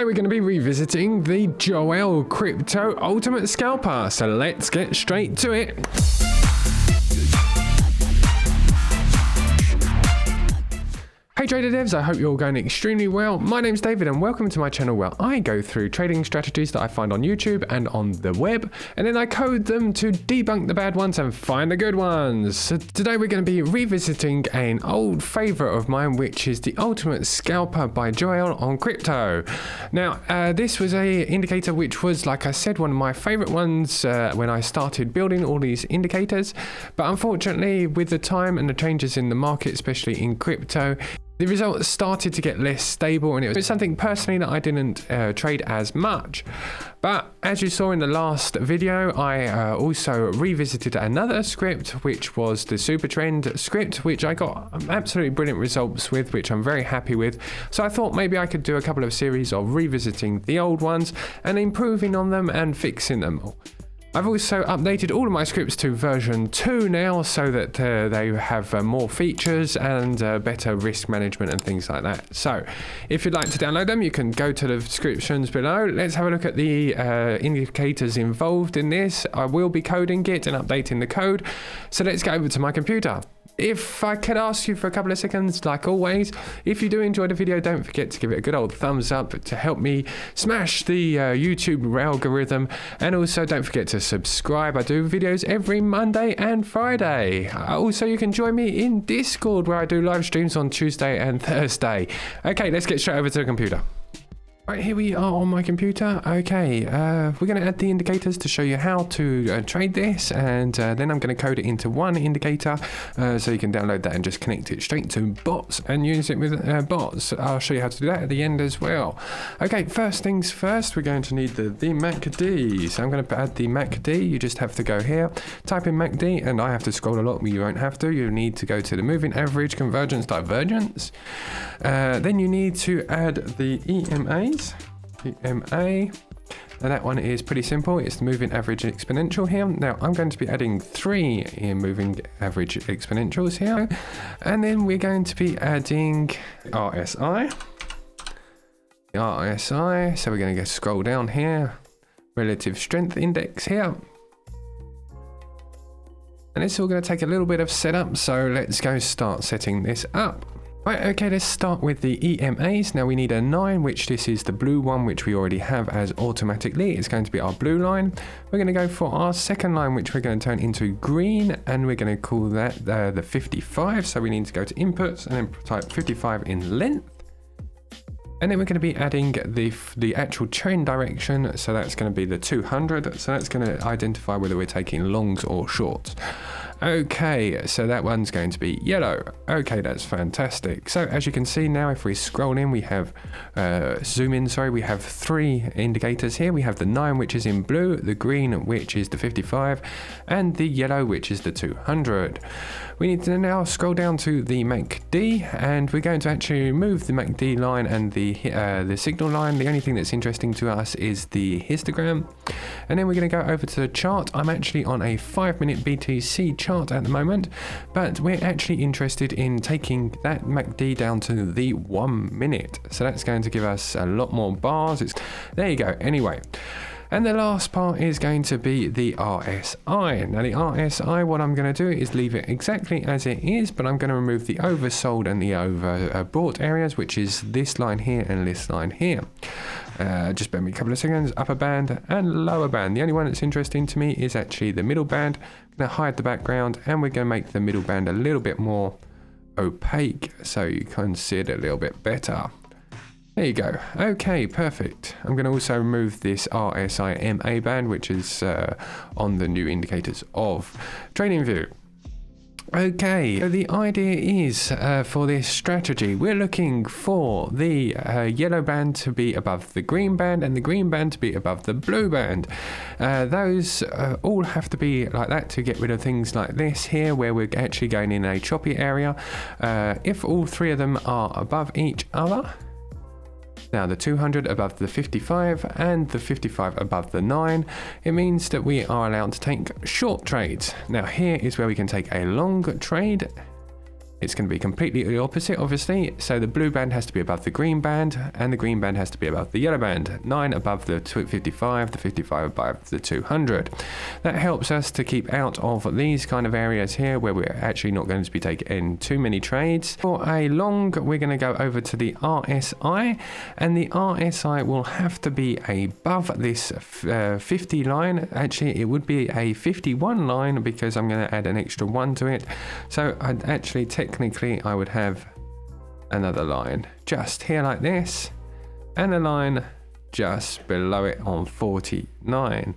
Today we're going to be revisiting the Joel Crypto Ultimate Scalper, so let's get straight to it. Hey trader devs, I hope you're all going extremely well. My name's David and welcome to my channel where I go through trading strategies that I find on YouTube and on the web, and then I code them to debunk the bad ones and find the good ones. So today we're going to be revisiting an old favorite of mine, which is the Ultimate Scalper by Joel on crypto. Now, this was a indicator which was, like I said, one of my favorite ones when I started building all these indicators, but unfortunately with the time and the changes in the market, especially in crypto, the results started to get less stable, and it was something personally that I didn't trade as much. But as you saw in the last video, I also revisited another script, which was the Super Trend script, which I got absolutely brilliant results with, which I'm very happy with. So I thought maybe I could do a couple of series of revisiting the old ones and improving on them and fixing them all. I've also updated all of my scripts to version 2 now, so that they have more features and better risk management and things like that. So if you'd like to download them, you can go to the descriptions below. Let's have a look at the indicators involved in this. I will be coding it and updating the code. So let's get over to my computer. If I could ask you for a couple of seconds, like always, if you do enjoy the video, don't forget to give it a good old thumbs up to help me smash the YouTube algorithm. And also don't forget to subscribe. I do videos every Monday and Friday. Also, you can join me in Discord where I do live streams on Tuesday and Thursday. Okay, let's get straight over to the computer. Right, here we are on my computer. Okay, we're going to add the indicators to show you how to trade this, and then I'm going to code it into one indicator so you can download that and just connect it straight to bots and use it with bots. I'll show you how to do that at the end as well. Okay, first things first, we're going to need the MACD. So I'm going to add the MACD. You just have to go here, type in MACD, and I have to scroll a lot, but you won't have to. You need to go to the moving average, convergence, divergence. Then you need to add the EMAs. EMA, and that one is pretty simple. It's the moving average exponential here. Now I'm going to be adding 3 moving average exponentials here, and then we're going to be adding RSI. So we're going to go scroll down here, relative strength index here. And it's all going to take a little bit of setup, so let's go start setting this up. Right, okay, let's start with the EMAs. Now we need a 9, which this is the blue one, which we already have as automatically. It's going to be our blue line. We're going to go for our second line, which we're going to turn into green, and we're going to call that the 55. So we need to go to inputs and then type 55 in length. And then we're going to be adding the actual trend direction. So that's going to be the 200. So that's going to identify whether we're taking longs or shorts. Okay, so that one's going to be yellow. Okay, that's fantastic. So as you can see now, if we scroll in, we have, zoom in, sorry, we have 3 indicators here. We have the 9, which is in blue, the green, which is the 55, and the yellow, which is the 200. We need to now scroll down to the MACD, and we're going to actually move the MACD line and the signal line. The only thing that's interesting to us is the histogram. And then we're going to go over to the chart. I'm actually on a 5-minute BTC chart at the moment, but we're actually interested in taking that MACD down to the 1 minute. So that's going to give us a lot more bars. There you go. Anyway. And the last part is going to be the RSI. Now the RSI, what I'm going to do is leave it exactly as it is, but I'm going to remove the oversold and the overbought areas, which is this line here and this line here. Just bear me a couple of seconds. Upper band and lower band. The only one that's interesting to me is actually the middle band. I'm going to hide the background, and we're going to make the middle band a little bit more opaque so you can see it a little bit better. There you go. Okay, perfect. I'm going to also remove this RSI MA band, which is on the new indicators of TradingView. Okay, so the idea is for this strategy, we're looking for the yellow band to be above the green band and the green band to be above the blue band. Those all have to be like that to get rid of things like this here, where we're actually going in a choppy area. If all 3 of them are above each other, now the 200 above the 55 and the 55 above the 9, it means that we are allowed to take short trades. Now here is where we can take a long trade. it's going to be completely the opposite, obviously. So the blue band has to be above the green band, and the green band has to be above the yellow band. 9 above the 55, the 55 above the 200. That helps us to keep out of these kind of areas here where we're actually not going to be taking too many trades. For a long, we're going to go over to the RSI, and the RSI will have to be above this 50 line. Actually, it would be a 51 line because I'm going to add an extra 1 to it. So I'd actually, technically, I would have another line just here like this, and a line just below it on 49.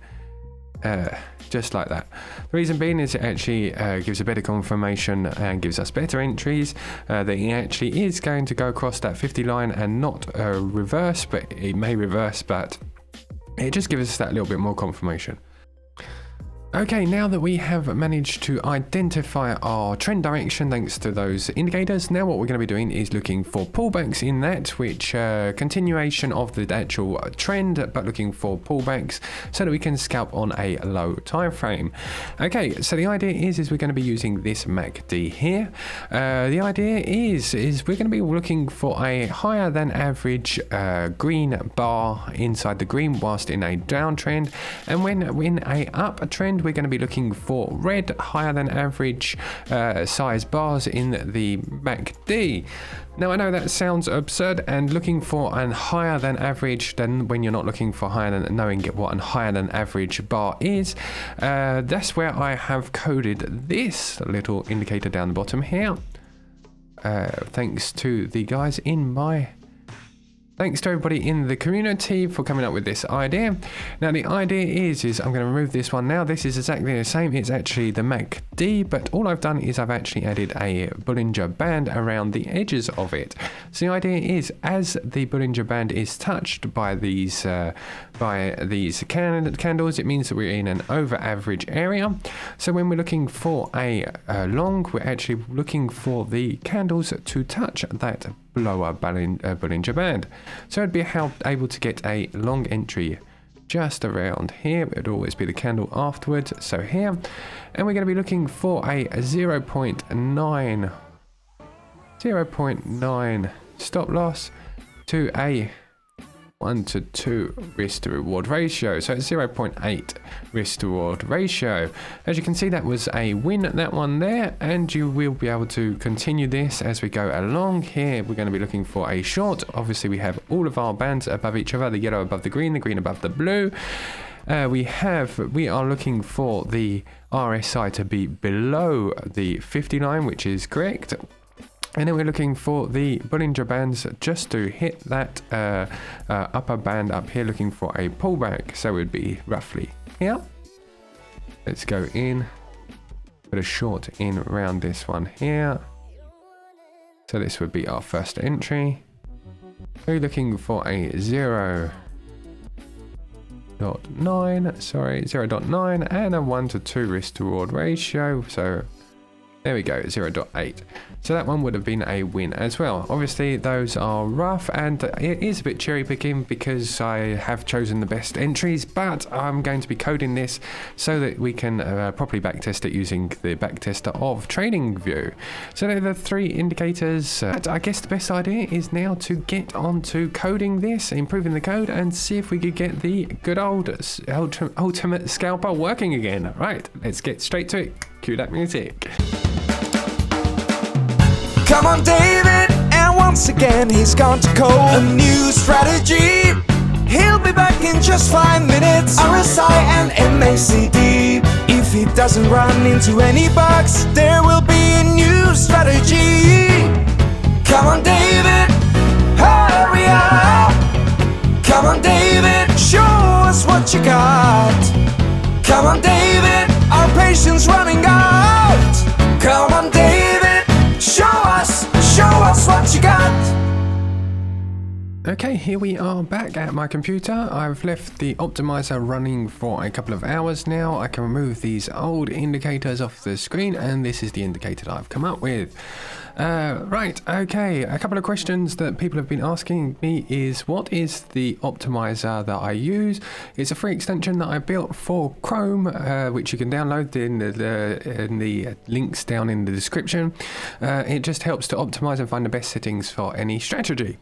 Just like that. The reason being is it actually gives a better confirmation and gives us better entries that it actually is going to go across that 50 line and not reverse, but it may reverse, but it just gives us that little bit more confirmation. Okay, now that we have managed to identify our trend direction thanks to those indicators, now what we're going to be doing is looking for pullbacks in that, which continuation of the actual trend, but looking for pullbacks so that we can scalp on a low time frame. Okay, so the idea is we're going to be using this MACD here. The idea is we're going to be looking for a higher than average green bar inside the green whilst in a downtrend, and when in a uptrend we're going to be looking for red higher than average size bars in the MACD. Now I know that sounds absurd, and looking for an higher than average, then when you're not looking for higher than, knowing what a higher than average bar is, that's where I have coded this little indicator down the bottom here. Thanks to the guys in my Thanks to everybody in the community for coming up with this idea. Now the idea is I'm going to remove this one now. This is exactly the same. It's actually the MACD, but all I've done is I've actually added a Bollinger Band around the edges of it. So the idea is as the Bollinger Band is touched by these candles, it means that we're in an over average area. So when we're looking for a long, we're actually looking for the candles to touch that lower Bollinger Band. So I'd be able to get a long entry just around here. It would always be the candle afterwards, so here. And we're going to be looking for a 0.9 stop loss to a 1 to 2 risk to reward ratio. So it's 0.8 risk to reward ratio. As you can see, that was a win, that one there, and you will be able to continue this as we go along. Here we're going to be looking for a short. Obviously we have all of our bands above each other, the yellow above the green above the blue. We are looking for the RSI to be below the 50 line, which is correct. And then we're looking for the Bollinger Bands just to hit that upper band up here, looking for a pullback. So it would be roughly here. Let's go in, put a short in around this one here. So this would be our first entry. We're looking for a 0.9 and a 1 to 2 risk to reward ratio. So there we go, 0.8. So that one would have been a win as well. Obviously those are rough and it is a bit cherry picking because I have chosen the best entries, but I'm going to be coding this so that we can properly backtest it using the backtester of TradingView. So they're the 3 indicators. I guess the best idea is now to get onto coding this, improving the code, and see if we could get the good old ultimate scalper working again. Right, let's get straight to it. Cue that music. Come on, David, and once again he's gone to code a new strategy. He'll be back in just 5 minutes. RSI and MACD. If he doesn't run into any bugs, there will be a new strategy. Come on, David, hurry up. Come on, David, show us what you got. Come on, David, our patience running out. Come on, David, show us what you got. Okay, here we are back at my computer. I've left the optimizer running for a couple of hours now. I can remove these old indicators off the screen, and this is the indicator that I've come up with. Right, okay, a couple of questions that people have been asking me is, what is the optimizer that I use? It's a free extension that I built for Chrome, which you can download in the links down in the description. It just helps to optimize and find the best settings for any strategy.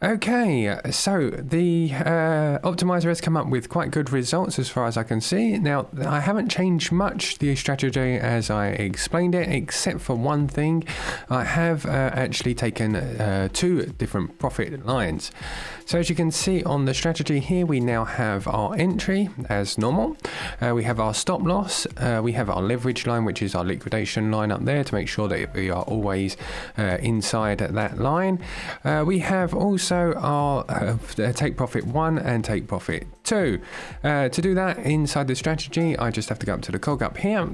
Okay, so the optimizer has come up with quite good results as far as I can see. Now, I haven't changed much the strategy as I explained it, except for one thing. I have actually taken two different profit lines. So as you can see on the strategy here, we now have our entry as normal. We have our stop loss. We have our leverage line, which is our liquidation line up there to make sure that we are always inside that line. We have also our take profit 1 and take profit 2. To do that inside the strategy, I just have to go up to the cog up here.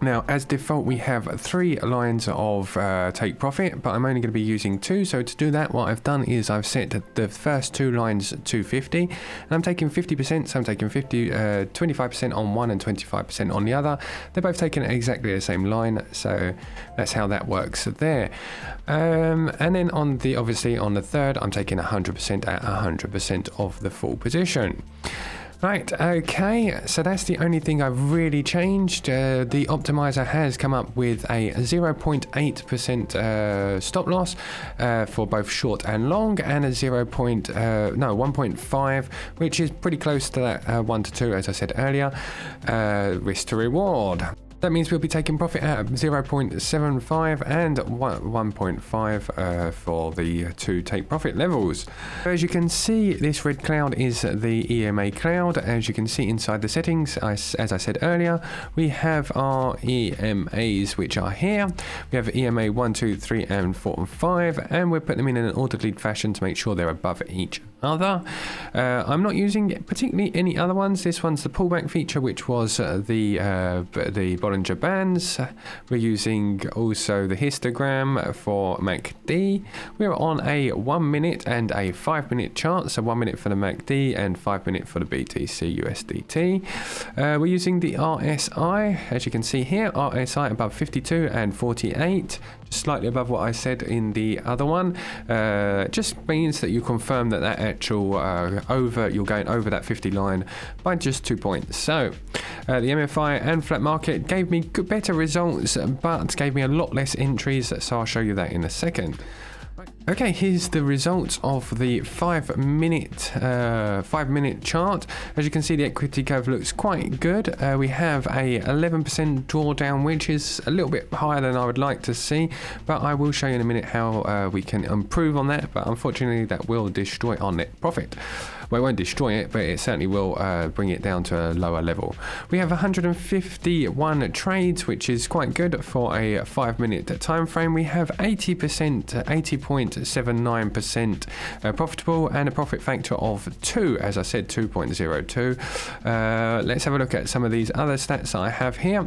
Now, as default, we have 3 lines of take profit, but I'm only going to be using 2. So to do that, what I've done is I've set the first 2 lines to 50, and I'm taking 50%. So I'm taking 25% on one and 25% on the other. They're both taking exactly the same line, so that's how that works there. And then obviously on the third, I'm taking 100% at 100% of the full position. Right, okay, so that's the only thing I've really changed. The optimizer has come up with a 0.8% stop loss for both short and long, and a 1.5, which is pretty close to that 1 to 2, as I said earlier, risk to reward. That means we'll be taking profit at 0.75 and 1.5 for the 2 take profit levels. As you can see, this red cloud is the EMA cloud. As you can see inside the settings, as I said earlier, we have our EMAs, which are here. We have EMA 1, 2, 3, and 4, and 5, and we're putting them in an orderly fashion to make sure they're above each other. I'm not using particularly any other ones. This one's the pullback feature, which was the Bollinger Bands. We're using also the histogram for MACD. We're on a 1 minute and a 5 minute chart, so 1 minute for the MACD and 5 minute for the BTC USDT. We're using the RSI, as you can see here, RSI above 52 and 48, just slightly above what I said in the other one. Just means that you confirm that actual you're going over that 50 line by just 2 points. So the MFI and flat market gave me better results, but gave me a lot less entries, so I'll show you that in a second. Okay, here's the results of the 5 minute chart. As you can see, the equity curve looks quite good. We have a 11% drawdown, which is a little bit higher than I would like to see, but I will show you in a minute how we can improve on that. But unfortunately, that will destroy our net profit. Well, it won't destroy it, but it certainly will bring it down to a lower level. We have 151 trades, which is quite good for a 5 minute time frame. We have 80.79% profitable, and a profit factor of 2, as I said, 2.02. Let's have a look at some of these other stats that I have here.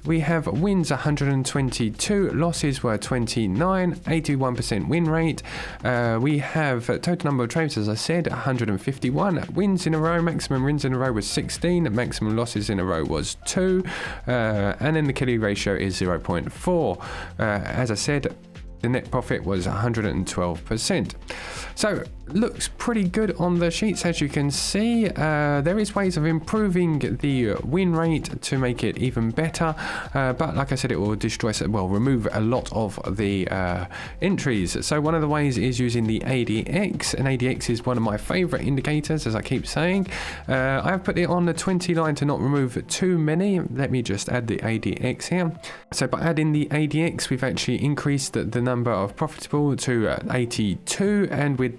We have wins 122, losses were 29, 81% win rate. We have total number of trades, as I said, 151. Wins in a row, maximum wins in a row was 16, maximum losses in a row was 2, and then the killing ratio is 0.4. As I said, the net profit was 112%. So looks pretty good on the sheets, as you can see. There is ways of improving the win rate to make it even better, but like I said, it will remove a lot of the entries. So one of the ways is using the ADX, and ADX is one of my favorite indicators, as I keep saying. I have put it on the 20 line to not remove too many. Let me just add the ADX here. So by adding the ADX, we've actually increased the number of profitable to 82,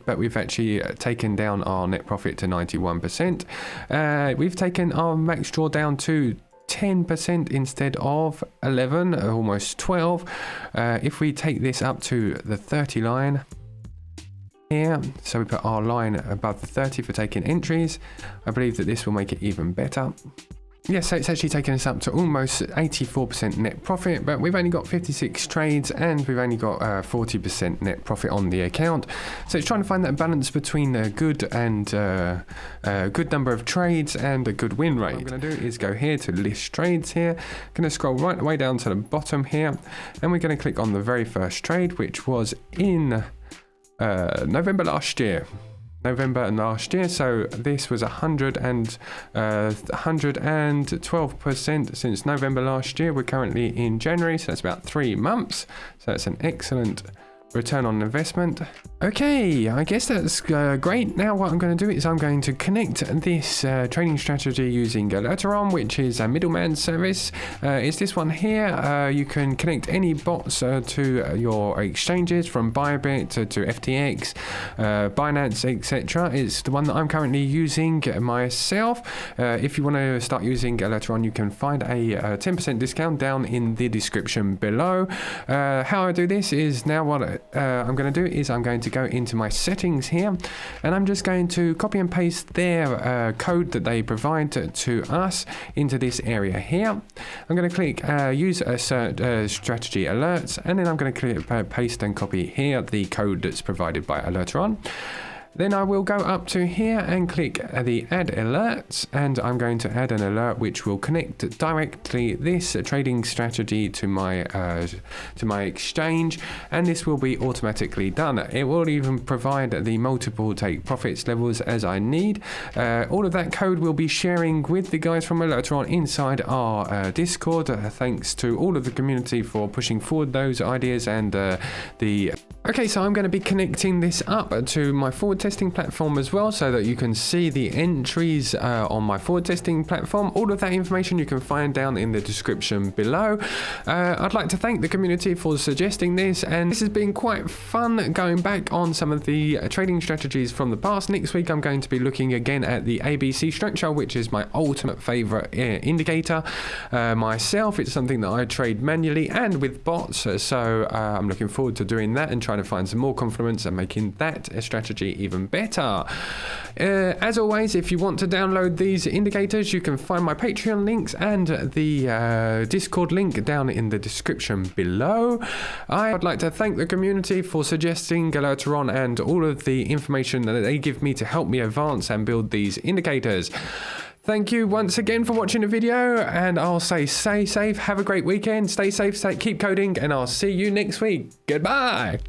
but we've actually taken down our net profit to 91%. We've taken our max draw down to 10% instead of 11, almost 12. If we take this up to the 30 line here, so we put our line above the 30 for taking entries, I believe that this will make it even better. Yes, so it's actually taken us up to almost 84% net profit, but we've only got 56 trades and we've only got 40% net profit on the account. So it's trying to find that balance between a good and good number of trades and a good win rate. What I'm going to do is go here to list trades here. Going to scroll right the way down to the bottom here, and we're going to click on the very first trade, which was in November last year. So this was 112% since November last year. We're currently in January, so that's about 3 months. So that's an excellent return on investment. Okay, I guess that's great. Now what I'm going to do is I'm going to connect this trading strategy using ULTiMATE, which is a middleman service. It's this one here. You can connect any bots to your exchanges, from Bybit to FTX, Binance, etc. It's the one that I'm currently using myself. If you want to start using ULTiMATE, you can find a 10% discount down in the description below. How I do this is, now what I'm going to do is I'm going to go into my settings here, and I'm just going to copy and paste their code that they provide to us into this area here. I'm going to click use a strategy alerts, and then I'm going to click paste and copy here the code that's provided by ULTiMATE. Then I will go up to here and click the add alerts, and I'm going to add an alert which will connect directly this trading strategy to my exchange, and this will be automatically done. It will even provide the multiple take profits levels as I need. All of that code will be sharing with the guys from ULTiMATE inside our Discord. Thanks to all of the community for pushing forward those ideas and Okay, so I'm going to be connecting this up to my forward testing platform as well, so that you can see the entries on my forward testing platform. All of that information you can find down in the description below. I'd like to thank the community for suggesting this, and this has been quite fun going back on some of the trading strategies from the past. Next week I'm going to be looking again at the ABC structure, which is my ultimate favorite indicator myself. It's something that I trade manually and with bots, so I'm looking forward to doing that and trying to find some more confidence and making that strategy even better. As always, if you want to download these indicators, you can find my Patreon links and the Discord link down in the description below. I'd like to thank the community for suggesting ULTiMATE and all of the information that they give me to help me advance and build these indicators. Thank you once again for watching the video, and I'll say stay safe, have a great weekend, stay safe, keep coding, and I'll see you next week. Goodbye.